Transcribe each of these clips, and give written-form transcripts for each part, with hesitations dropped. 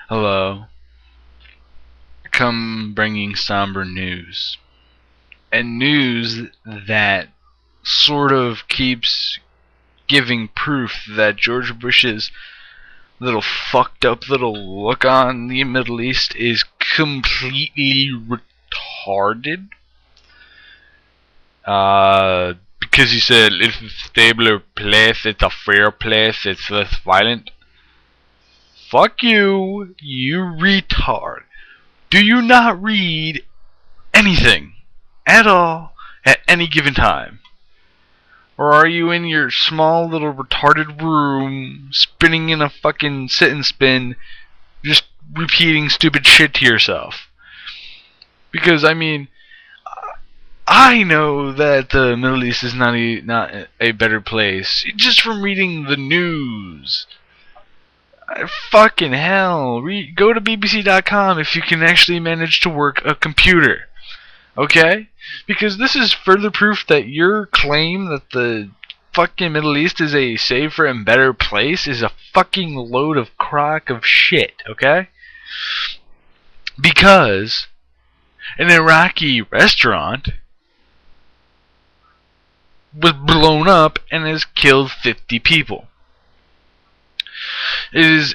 Hello. Come bringing somber news. And news that sort of keeps giving proof that George Bush's little fucked up little look on the Middle East is completely retarded. Because he said it's a stabler place, it's a fair place, it's less violent. Fuck you, you retard. Do you not read anything at all at any given time? Or are you in your small little retarded room spinning in a fucking sit and spin just repeating stupid shit to yourself? Because I mean, I know that the Middle East is not a better place just from reading the news. Fucking hell, go to BBC.com if you can actually manage to work a computer. Okay? Because this is further proof that your claim that the fucking Middle East is a safer and better place is a fucking load of crock of shit, okay? Because an Iraqi restaurant was blown up and has killed 50 people. It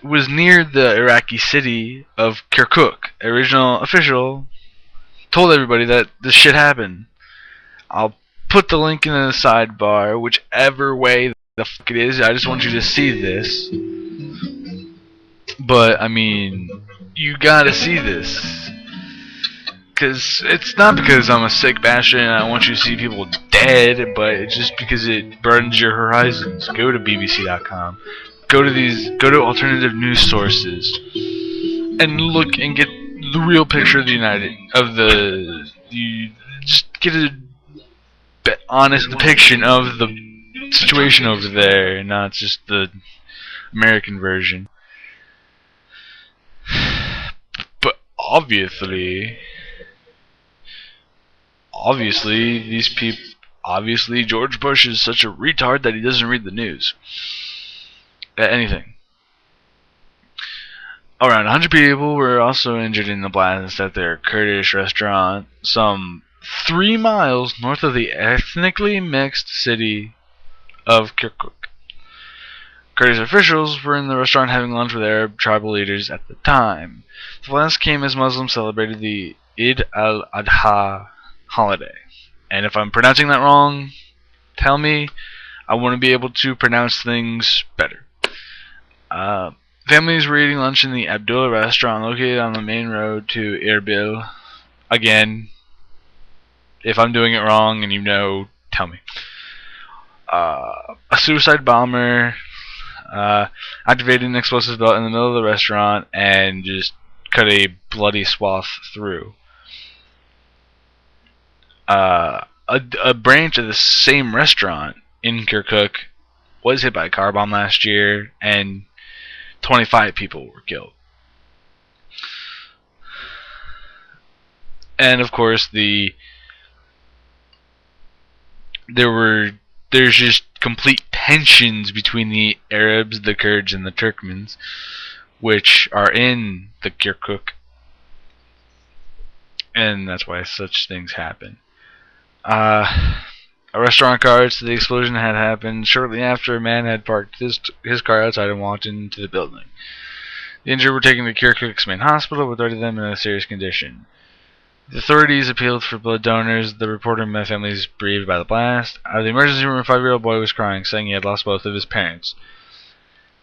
was near the Iraqi city of Kirkuk. Original official told everybody that this shit happened. I'll put the link in the sidebar, whichever way the fuck it is. I just want you to see this. But I mean, you gotta see this. Because it's not because I'm a sick bastard and I want you to see people dead, but it's just because it broadens your horizons. Go to BBC.com. Go to alternative news sources and look and get the real picture of you just get a honest depiction of the situation over there, and not just the American version. But obviously George Bush is such a retard that he doesn't read the news. Anything. Around 100 people were also injured in the blast at their Kurdish restaurant, some 3 miles north of the ethnically mixed city of Kirkuk. Kurdish officials were in the restaurant having lunch with Arab tribal leaders at the time. The blast came as Muslims celebrated the Eid al-Adha holiday. And if I'm pronouncing that wrong, tell me. I want to be able to pronounce things better. Families were eating lunch in the Abdullah restaurant located on the main road to Erbil. Again, if I'm doing it wrong and you know, tell me. A suicide bomber activated an explosive belt in the middle of the restaurant and just cut a bloody swath through. A branch of the same restaurant in Kirkuk was hit by a car bomb last year, and 25 people were killed. And of course, there's just complete tensions between the Arabs, the Kurds, and the Turkmens, which are in the Kirkuk, and that's why such things happen. A restaurant guard said the explosion had happened shortly after a man had parked his car outside and walked into the building. The injured were taken to Kirkuk's main hospital, with 30 of them in a serious condition. The authorities appealed for blood donors. The reporter met families bereaved by the blast. Out of the emergency room, a 5-year-old boy was crying, saying he had lost both of his parents.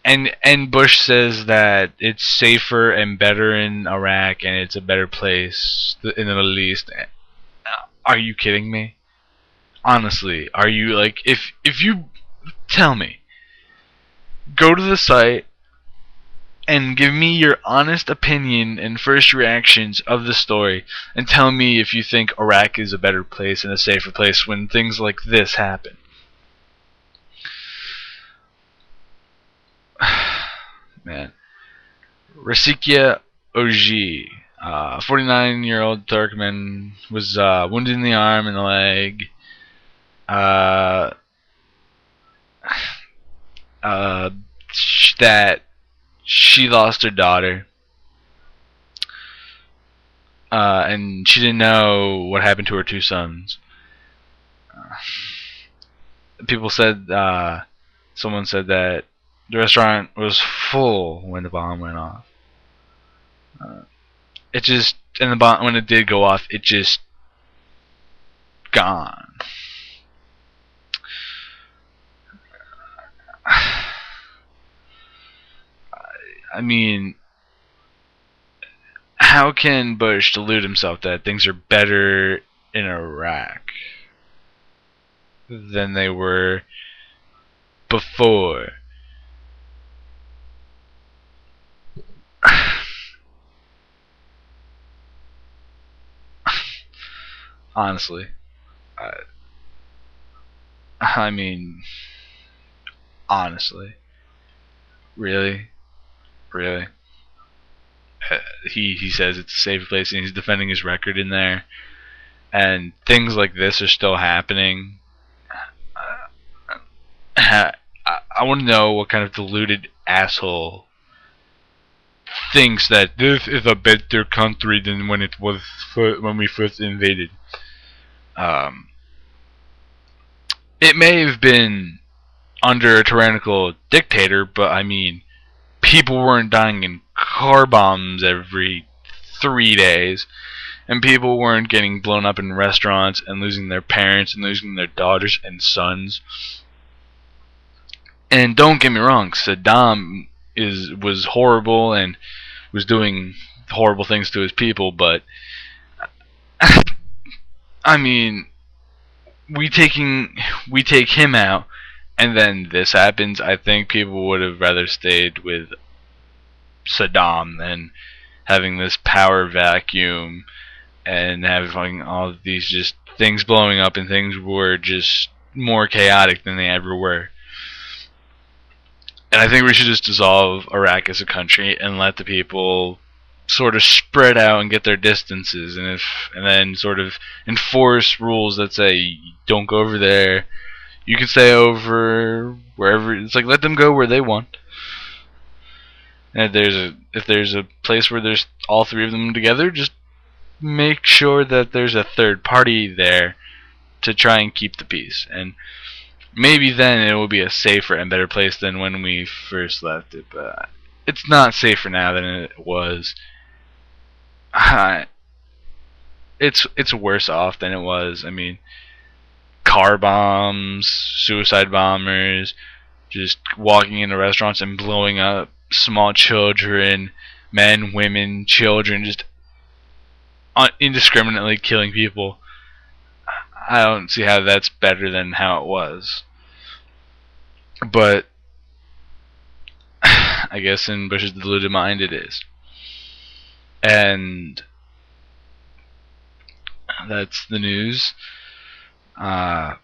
And Bush says that it's safer and better in Iraq, and it's a better place in the Middle East. Are you kidding me? Honestly, are you like, if you tell me, go to the site and give me your honest opinion and first reactions of the story, and tell me if you think Iraq is a better place and a safer place when things like this happen. Man. Rasikia Oji, 49-year-old Turkmen, was wounded in the arm and the leg. That she lost her daughter, and she didn't know what happened to her two sons. People said, someone said that the restaurant was full when the bomb went off. It just, and the bomb, when it did go off, it just gone. I mean, how can Bush delude himself that things are better in Iraq than they were before? Honestly, I mean, honestly, really. He says it's a safe place, and he's defending his record in there, and things like this are still happening. I want to know what kind of deluded asshole thinks that this is a better country than when it was when we first invaded. It may have been under a tyrannical dictator, but I mean, people weren't dying in car bombs every 3 days, and people weren't getting blown up in restaurants and losing their parents and losing their daughters and sons. And don't get me wrong, Saddam was horrible and was doing horrible things to his people, but I mean, we take him out, and then this happens. I think people would have rather stayed with Saddam than having this power vacuum and having all of these just things blowing up, and things were just more chaotic than they ever were. And I think we should just dissolve Iraq as a country and let the people sort of spread out and get their distances, and then sort of enforce rules that say don't go over there. You can stay over wherever. It's like, let them go where they want. And if there's a place where there's all three of them together, just make sure that there's a third party there to try and keep the peace. And maybe then it will be a safer and better place than when we first left it. But it's not safer now than it was. It's worse off than it was. I mean, car bombs, suicide bombers, just walking into restaurants and blowing up small children, men, women, children, just indiscriminately killing people. I don't see how that's better than how it was. But I guess in Bush's deluded mind it is. And that's the news. Go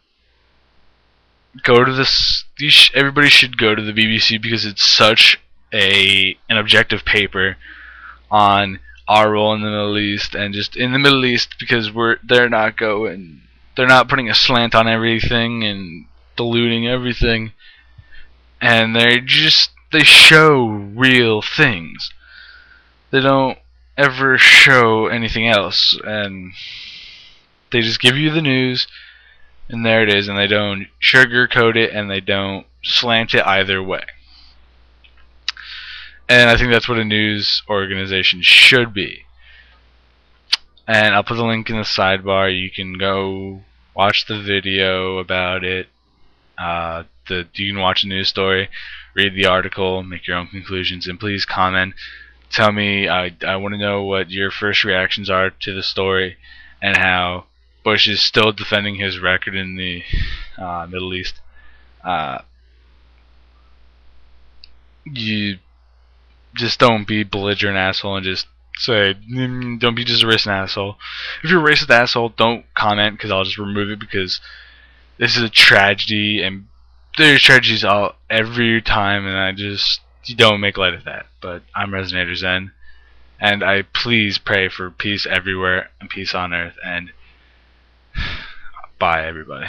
to this. Everybody should go to the BBC because it's such an objective paper on our role in the Middle East, and just in the Middle East, because they're not putting a slant on everything and diluting everything, and they show real things. They don't ever show anything else, and they just give you the news, and there it is, and they don't sugarcoat it, and they don't slant it either way. And I think that's what a news organization should be. And I'll put the link in the sidebar. You can go watch the video about it. You can watch the news story, read the article, make your own conclusions, and please comment. Tell me, I want to know what your first reactions are to the story, and how Bush is still defending his record in the Middle East. You just don't be belligerent asshole and just say, don't be just a racist asshole. If you're a racist asshole, don't comment, because I'll just remove it, because this is a tragedy, and there's tragedies every time, and you don't make light of that. But I'm Resonator Zen, and I please pray for peace everywhere and peace on earth, and bye everybody.